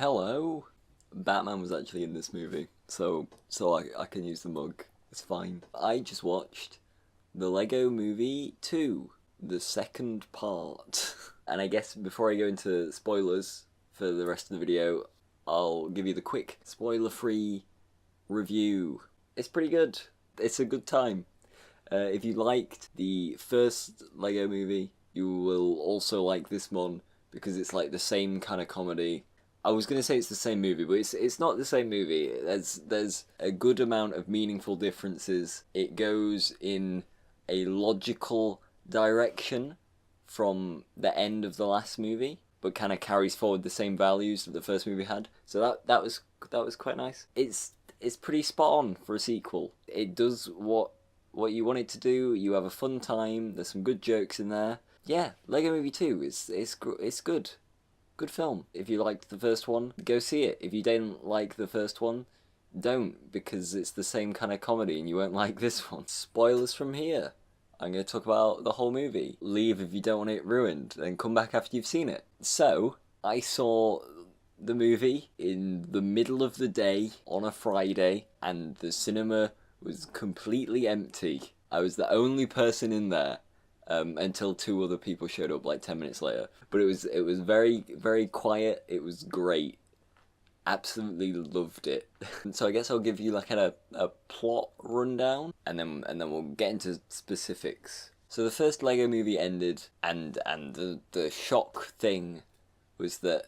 Hello. Batman was actually in this movie, so I can use the mug. It's fine. I just watched the Lego Movie 2, the second part. And I guess before I go into spoilers for the rest of the video, I'll give you the quick spoiler-free review. It's pretty good. It's a good time. If you liked the first Lego Movie, you will also like this one because it's like the same kind of comedy. I was gonna say it's the same movie, but it's not the same movie. There's a good amount of meaningful differences. It goes in a logical direction from the end of the last movie, but kind of carries forward the same values that the first movie had. So that was quite nice. It's pretty spot on for a sequel. It does what you want it to do. You have a fun time. There's some good jokes in there. Yeah, Lego Movie 2 it's good. Good film. If you liked the first one, go see it. If you didn't like the first one, don't, because it's the same kind of comedy and you won't like this one. Spoilers from here. I'm going to talk about the whole movie. Leave if you don't want it ruined, and come back after you've seen it. So, I saw the movie in the middle of the day on a Friday, and the cinema was completely empty. I was the only person in there. Until two other people showed up like 10 minutes later. But it was very, very quiet. It was great. Absolutely loved it. So I guess I'll give you like a plot rundown, and then we'll get into specifics. So the first Lego Movie ended, and the shock thing was that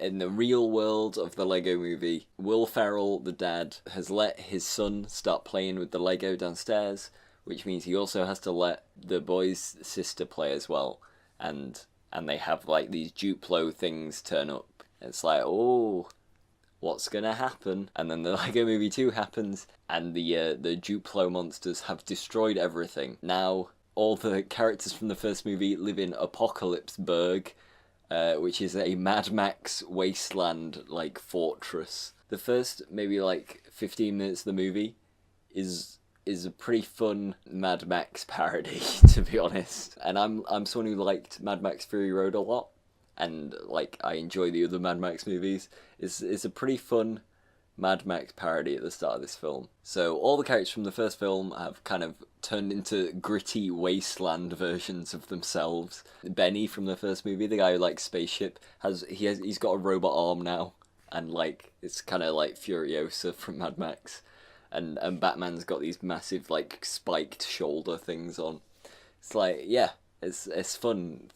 in the real world of the Lego Movie, Will Ferrell, the dad, has let his son start playing with the Lego downstairs, which means he also has to let the boy's sister play as well. And they have like these Duplo things turn up. It's like, oh, what's gonna happen? And then the Lego Movie 2 happens, and the Duplo monsters have destroyed everything. Now, all the characters from the first movie live in Apocalypseburg, which is a Mad Max wasteland like fortress. The first maybe like 15 minutes of the movie is a pretty fun Mad Max parody, to be honest. And I'm someone who liked Mad Max Fury Road a lot, and like I enjoy the other Mad Max movies. It's a pretty fun Mad Max parody at the start of this film. So all the characters from the first film have kind of turned into gritty wasteland versions of themselves. Benny from the first movie, the guy who likes spaceship, he's got a robot arm now, and like it's kind of like Furiosa from Mad Max. And Batman's got these massive like spiked shoulder things on. It's like, yeah, it's fun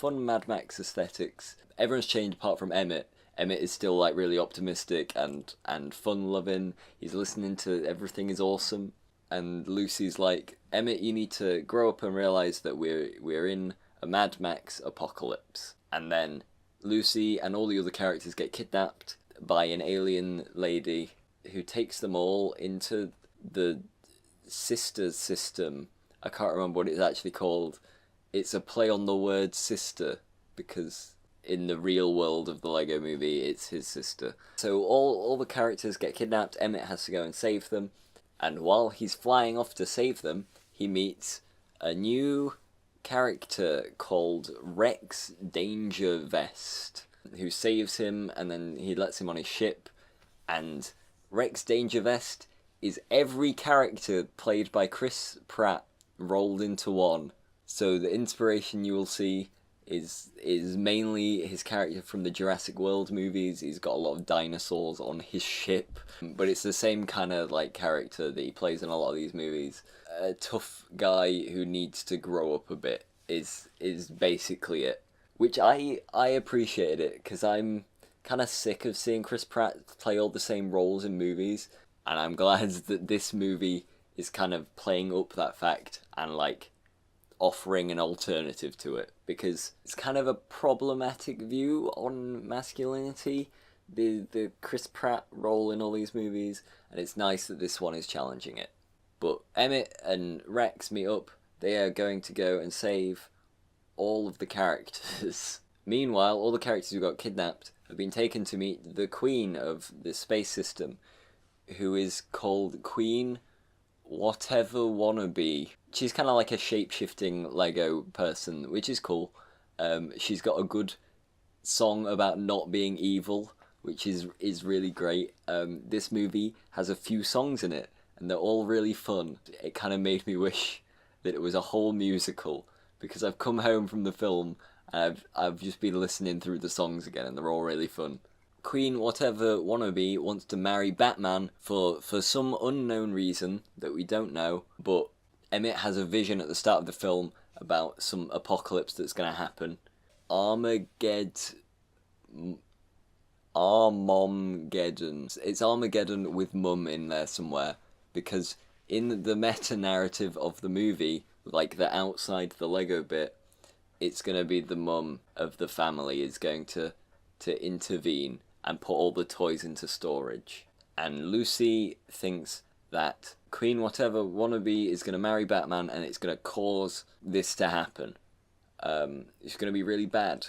Mad Max aesthetics. Everyone's changed apart from Emmett. Emmett is still like really optimistic and fun loving. He's listening to everything is awesome. And Lucy's like, Emmett, you need to grow up and realize that we're in a Mad Max apocalypse. And then Lucy and all the other characters get kidnapped by an alien lady who takes them all into the sister system. I can't remember what it's actually called. It's a play on the word sister, because in the real world of the Lego Movie, it's his sister. So all the characters get kidnapped. Emmett has to go and save them, and while he's flying off to save them, he meets a new character called Rex Dangervest, who saves him, and then he lets him on his ship. And Rex Dangervest is every character played by Chris Pratt rolled into one. So the inspiration you will see is mainly his character from the Jurassic World movies. He's got a lot of dinosaurs on his ship, but it's the same kind of like character that he plays in a lot of these movies. A tough guy who needs to grow up a bit is basically it. Which I appreciated it, because I'm kind of sick of seeing Chris Pratt play all the same roles in movies, and I'm glad that this movie is kind of playing up that fact and like offering an alternative to it, because it's kind of a problematic view on masculinity, the Chris Pratt role in all these movies, and it's nice that this one is challenging it. But Emmett and Rex meet up. They are going to go and save all of the characters. Meanwhile, all the characters who got kidnapped have been taken to meet the queen of the space system, who is called Queen Whatever Wannabe. She's kind of like a shape-shifting Lego person, which is cool. She's got a good song about not being evil, which is really great. This movie has a few songs in it, and they're all really fun. It kind of made me wish that it was a whole musical, because I've come home from the film and I've just been listening through the songs again, and they're all really fun. Queen Whatever Wannabe wants to marry Batman for some unknown reason that we don't know, but Emmett has a vision at the start of the film about some apocalypse that's going to happen. Armageddon. It's Armageddon with Mum in there somewhere, because in the meta-narrative of the movie, like the outside, the Lego bit, it's going to be the mum of the family is going to intervene and put all the toys into storage. And Lucy thinks that Queen Whatever Wannabe is going to marry Batman, and it's going to cause this to happen. It's going to be really bad.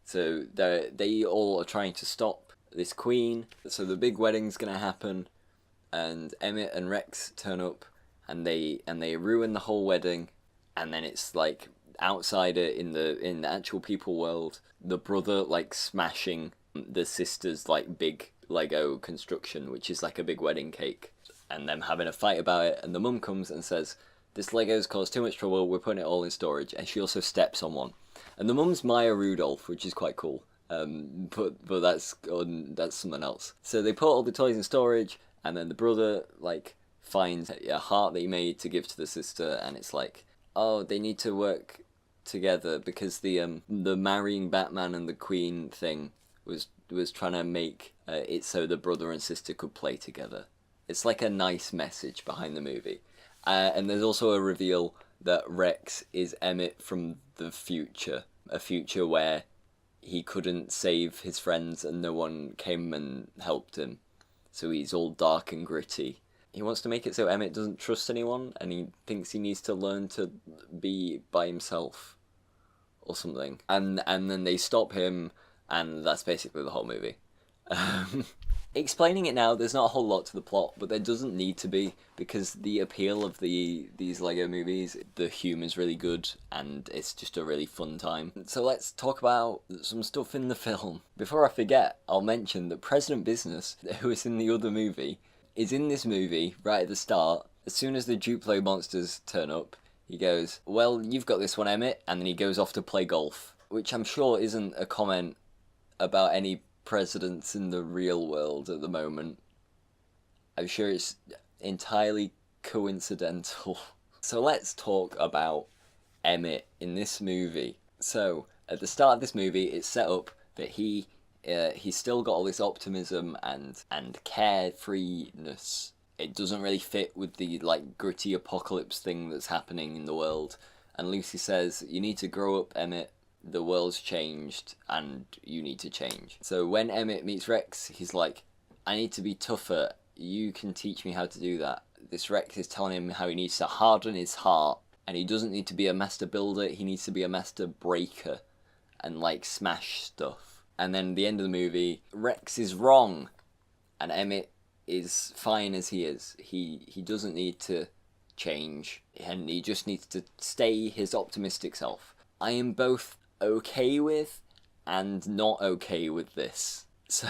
So they all are trying to stop this queen. So the big wedding's going to happen, and Emmett and Rex turn up, and they ruin the whole wedding. And then it's like outside it in the actual people world, the brother like smashing the sister's like big Lego construction, which is like a big wedding cake, and them having a fight about it. And the mum comes and says, "This Lego's caused too much trouble. We're putting it all in storage." And she also steps on one. And the mum's Maya Rudolph, which is quite cool. But that's something else. So they put all the toys in storage, and then the brother like finds a heart that he made to give to the sister, and it's like, oh, they need to work together, because the marrying Batman and the Queen thing was trying to make it so the brother and sister could play together. It's like a nice message behind the movie. And there's also a reveal that Rex is Emmett from the future, a future where he couldn't save his friends and no one came and helped him. So he's all dark and gritty. He wants to make it so Emmett doesn't trust anyone, and he thinks he needs to learn to be by himself or something. And then they stop him, and that's basically the whole movie. Explaining it now, there's not a whole lot to the plot, but there doesn't need to be, because the appeal of these Lego movies, the humour's really good, and it's just a really fun time. So let's talk about some stuff in the film. Before I forget, I'll mention that President Business, who is in the other movie, is in this movie right at the start. As soon as the Duplo monsters turn up, he goes, "Well, you've got this one, Emmett," and then he goes off to play golf, which I'm sure isn't a comment about any presidents in the real world at the moment. I'm sure it's entirely coincidental. So let's talk about Emmett in this movie. So at the start of this movie, it's set up that he's still got all this optimism and carefreeness. It doesn't really fit with the like gritty apocalypse thing that's happening in the world. And Lucy says, "You need to grow up, Emmett. The world's changed and you need to change." So when Emmett meets Rex, he's like, "I need to be tougher. You can teach me how to do that." This Rex is telling him how he needs to harden his heart, and he doesn't need to be a master builder, he needs to be a master breaker and like smash stuff. And then at the end of the movie, Rex is wrong and Emmett is fine as he is. He doesn't need to change, and he just needs to stay his optimistic self. I am both okay with and not okay with this. So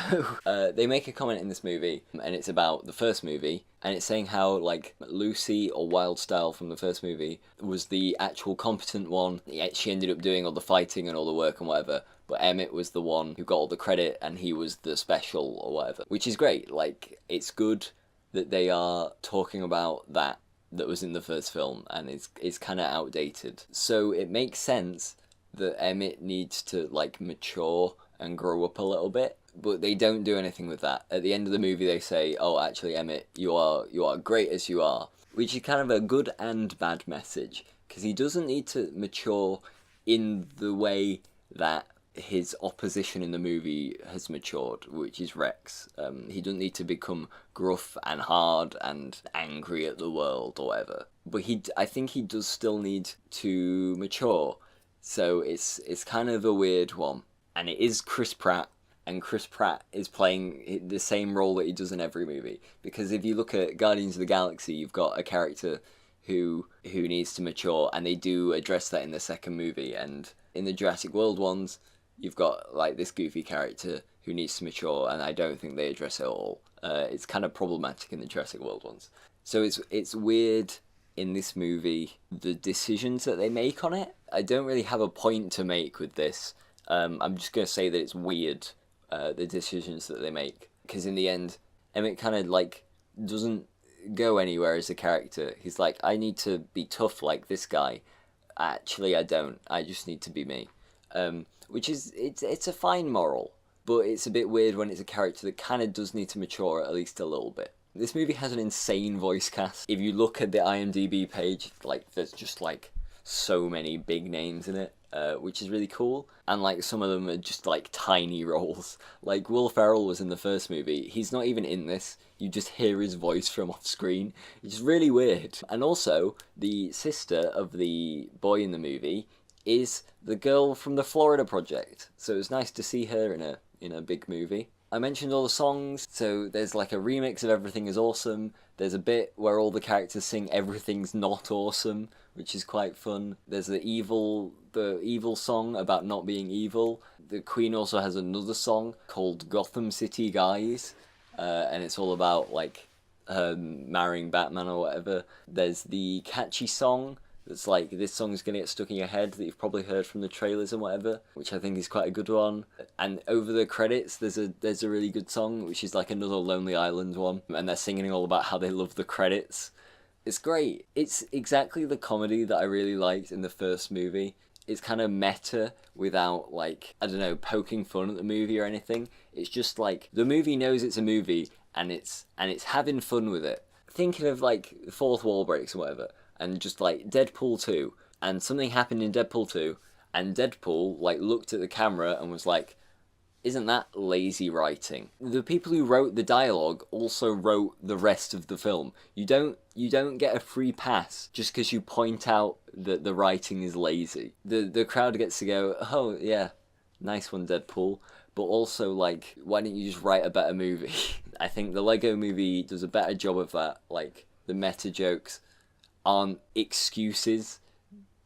they make a comment in this movie, and it's about the first movie, and it's saying how like Lucy or Wildstyle from the first movie was the actual competent one. She ended up doing all the fighting and all the work and whatever, but Emmett was the one who got all the credit, and he was the special or whatever, which is great. Like, it's good that they are talking about that was in the first film, and it's kind of outdated. So it makes sense that Emmett needs to like mature and grow up a little bit, but they don't do anything with that. At the end of the movie they say, "Oh, actually, Emmett, you are great as you are," which is kind of a good and bad message, because he doesn't need to mature in the way that his opposition in the movie has matured, which is Rex. He doesn't need to become gruff and hard and angry at the world or whatever, but I think he does still need to mature. So it's kind of a weird one. And it is Chris Pratt, and Chris Pratt is playing the same role that he does in every movie. Because if you look at Guardians of the Galaxy, you've got a character who needs to mature, and they do address that in the second movie. And in the Jurassic World ones, you've got like this goofy character who needs to mature, and I don't think they address it at all. It's kind of problematic in the Jurassic World ones. So it's weird in this movie the decisions that they make on it. I don't really have a point to make with this. I'm just gonna say that it's weird, the decisions that they make, because in the end, Emmett kind of like doesn't go anywhere as a character. He's like, I need to be tough like this guy. Actually, I don't. I just need to be me. Which is it's a fine moral, but it's a bit weird when it's a character that kind of does need to mature at least a little bit. This movie has an insane voice cast. If you look at the IMDb page, like there's just like so many big names in it, which is really cool. And like some of them are just like tiny roles. Like Will Ferrell was in the first movie. He's not even in this. You just hear his voice from off screen. It's really weird. And also, the sister of the boy in the movie is the girl from the Florida Project. So it was nice to see her in a big movie. I mentioned all the songs, so there's like a remix of Everything is Awesome. There's a bit where all the characters sing Everything's Not Awesome, which is quite fun. There's the evil song about not being evil. The Queen also has another song called Gotham City Guys, and it's all about like marrying Batman or whatever. There's the catchy song that's like, this song's gonna get stuck in your head, that you've probably heard from the trailers and whatever, which I think is quite a good one. And over the credits, there's a really good song, which is like another Lonely Island one, and they're singing all about how they love the credits. It's great. It's exactly the comedy that I really liked in the first movie. It's kind of meta without, like, I don't know, poking fun at the movie or anything. It's just like, the movie knows it's a movie, and it's having fun with it. Thinking of like fourth wall breaks and whatever, and just like Deadpool 2, and something happened in Deadpool 2, and Deadpool like looked at the camera and was like, isn't that lazy writing? The people who wrote the dialogue also wrote the rest of the film. You don't get a free pass just because you point out that the writing is lazy. The crowd gets to go, oh yeah, nice one, Deadpool. But also, like, why don't you just write a better movie? I think the Lego movie does a better job of that. Like, the meta jokes aren't excuses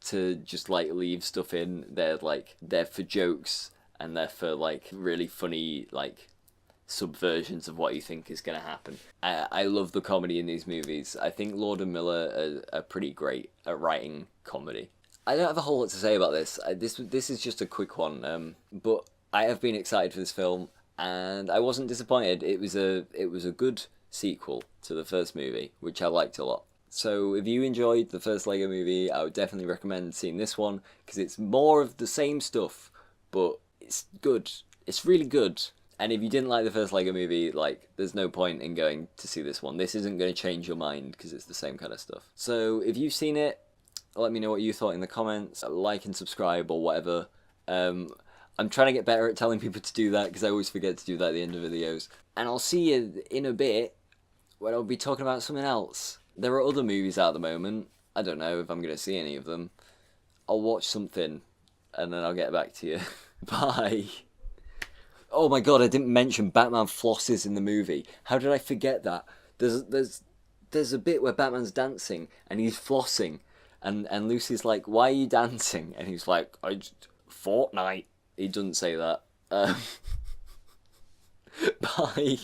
to just like leave stuff in. They're for jokes, and they're for like really funny like subversions of what you think is going to happen. I love the comedy in these movies. I think Lord and Miller are pretty great at writing comedy. I don't have a whole lot to say about this. This is just a quick one, but I have been excited for this film, and I wasn't disappointed. It was a good sequel to the first movie, which I liked a lot. So if you enjoyed the first Lego movie, I would definitely recommend seeing this one, because it's more of the same stuff, but it's good. It's really good. And if you didn't like the first Lego movie, like, there's no point in going to see this one. This isn't going to change your mind, because it's the same kind of stuff. So if you've seen it, let me know what you thought in the comments. Like and subscribe or whatever. I'm trying to get better at telling people to do that, because I always forget to do that at the end of videos. And I'll see you in a bit when I'll be talking about something else. There are other movies out at the moment. I don't know if I'm going to see any of them. I'll watch something, and then I'll get back to you. Bye. Oh my god, I didn't mention Batman flosses in the movie. How did I forget that? There's a bit where Batman's dancing, and he's flossing. And Lucy's like, why are you dancing? And he's like, Fortnite. He doesn't say that. Bye.